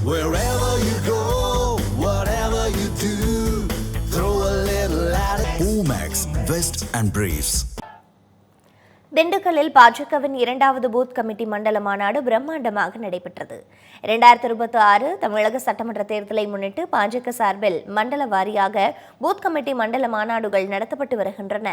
Wherever you go, whatever you do, throw a little at it. Omax, Vest and Briefs. திண்டுக்கல்லில் பாஜகவின் இரண்டாவது booth committee மண்டல மாநாடு பிரம்மாண்டமாக நடைபெற்றது. 2026 தமிழக சட்டமன்ற தேர்தலை முன்னிட்டு பாஜக சார்பில் மண்டல வாரியாக பூத் கமிட்டி மண்டல மாநாடுகள் நடத்தப்பட்டு வருகின்றன.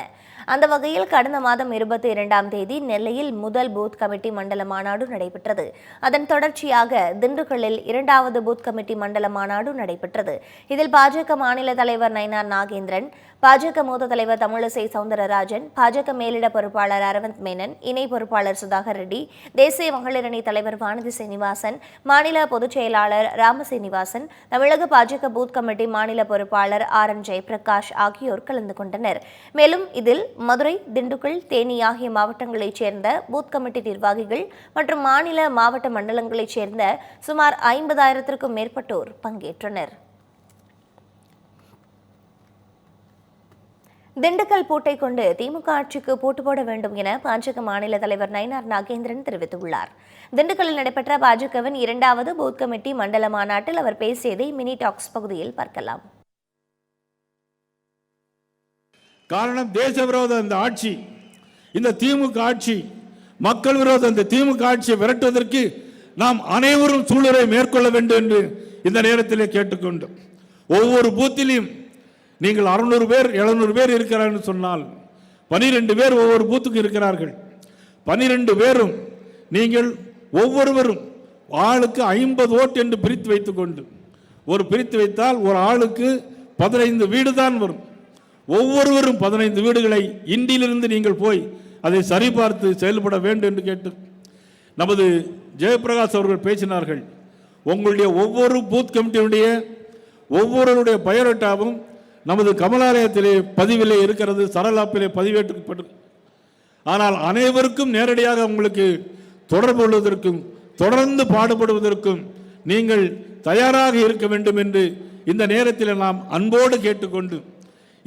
அந்த வகையில் கடந்த மாதம் 22ஆம் தேதி நெல்லையில் முதல் பூத் கமிட்டி மண்டல மாநாடு நடைபெற்றது. அதன் தொடர்ச்சியாக திண்டுக்கல்லில் இரண்டாவது பூத் கமிட்டி மண்டல மாநாடு நடைபெற்றது. இதில் பாஜக மாநில தலைவர் நயினார் நாகேந்திரன், பாஜக மூத்த தலைவர் தமிழிசை சவுந்தரராஜன், பாஜக மேலிட பொறுப்பாளர் அரவிந்த் மேனன், இணை பொறுப்பாளர் சுதாகர் ரெட்டி, தேசிய மகளிர் அணி தலைவர் வானதி சீனிவாசன், மாநில பொதுச் செயலாளர் ராமசீனிவாசன், தமிழக பாஜக பூத் கமிட்டி மாநில பொறுப்பாளர் RN ஜெயபிரகாஷ் ஆகியோர் கலந்து கொண்டனர். மேலும் இதில் மதுரை, திண்டுக்கல், தேனி ஆகிய மாவட்டங்களைச் சேர்ந்த பூத் கமிட்டி நிர்வாகிகள் மற்றும் மாநில மாவட்ட மண்டலங்களைச் சேர்ந்த சுமார் 50,000க்கும் மேற்பட்டோர் பங்கேற்றனர். திண்டுக்கல் பூட்டை கொண்டு திமுக ஆட்சிக்கு பூட்டு போட வேண்டும் என பாஜக மாநில தலைவர் நயினார் நாகேந்திரன் தெரிவித்துள்ளார். திண்டுக்கல்லில் நடைபெற்ற பாஜகவின் இரண்டாவது பூத் கமிட்டி மண்டல மாநாட்டில் அவர் பேசியதை மினி டாக்ஸ் பகுதியில் பார்க்கலாம். காரணம், தேச விரோத இந்த ஆட்சி, இந்த திமுக ஆட்சி, மக்கள் விரோத இந்த திமுக ஆட்சியை விரட்டுவதற்கு நாம் அனைவரும் சூழலை மேற்கொள்ள வேண்டும் என்று இந்த நேரத்திலே கேட்டுக்கொண்டோம். ஒவ்வொரு பூத்திலையும் நீங்கள் 600 பேர் 700 பேர் இருக்கிறார்கள் சொன்னால் 12 பேர் ஒவ்வொரு பூத்துக்கு இருக்கிறார்கள். 12 பேரும் நீங்கள் ஒவ்வொருவரும் ஆளுக்கு 50 ஓட்டு என்று பிரித்து வைத்துக்கொண்டு பிரித்து வைத்தால் ஒரு ஆளுக்கு 15 வீடு தான் வரும். ஒவ்வொருவரும் 15 வீடுகளை இந்தியிலிருந்து நீங்கள் போய் அதை சரிபார்த்து செயல்பட வேண்டும் என்று கேட்டு நமது ஜெயபிரகாஷ் அவர்கள் பேசினார்கள். உங்களுடைய ஒவ்வொரு பூத் கமிட்டியுடைய ஒவ்வொருவருடைய பயோடேட்டாவும் நமது கமலாலயத்திலே பதிவிலே இருக்கிறது, சரலாப்பிலே பதிவேற்றப்பட்டு. ஆனால் அனைவருக்கும் நேரடியாக உங்களுக்கு தொடர்பு கொள்வதற்கும் தொடர்ந்து பாடுபடுவதற்கும் நீங்கள் தயாராக இருக்க வேண்டும் என்று இந்த நேரத்தில் நாம் அன்போடு கேட்டுக்கொண்டு,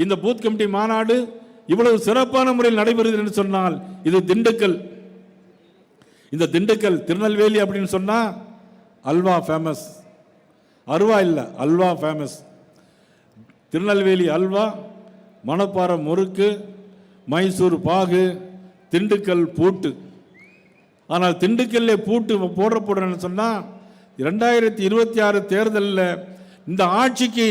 இந்த பூத் கமிட்டி மாநாடு இவ்வளவு சிறப்பான முறையில் நடைபெறுகிறது என்று சொன்னால் இது திண்டுக்கல். இந்த திண்டுக்கல் திருநெல்வேலி அப்படின்னு சொன்னா அல்வா ஃபேமஸ், அருவா இல்லை அல்வா ஃபேமஸ். திருநெல்வேலி அல்வா, மணப்பாறை முறுக்கு, மைசூர் பாகு, திண்டுக்கல் பூட்டு. ஆனால் திண்டுக்கல்லே பூட்டு போடுறன்னு சொன்னால் 2026 தேர்தலில் இந்த ஆட்சிக்கு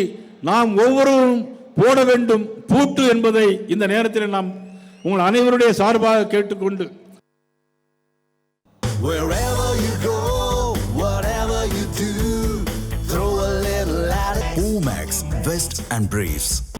நாம் ஒவ்வொருவரும் போட வேண்டும் பூட்டு என்பதை இந்த நேரத்தில் நாம் உங்கள் அனைவருடைய சார்பாக கேட்டுக்கொண்டு, Omax, Vest and Briefs.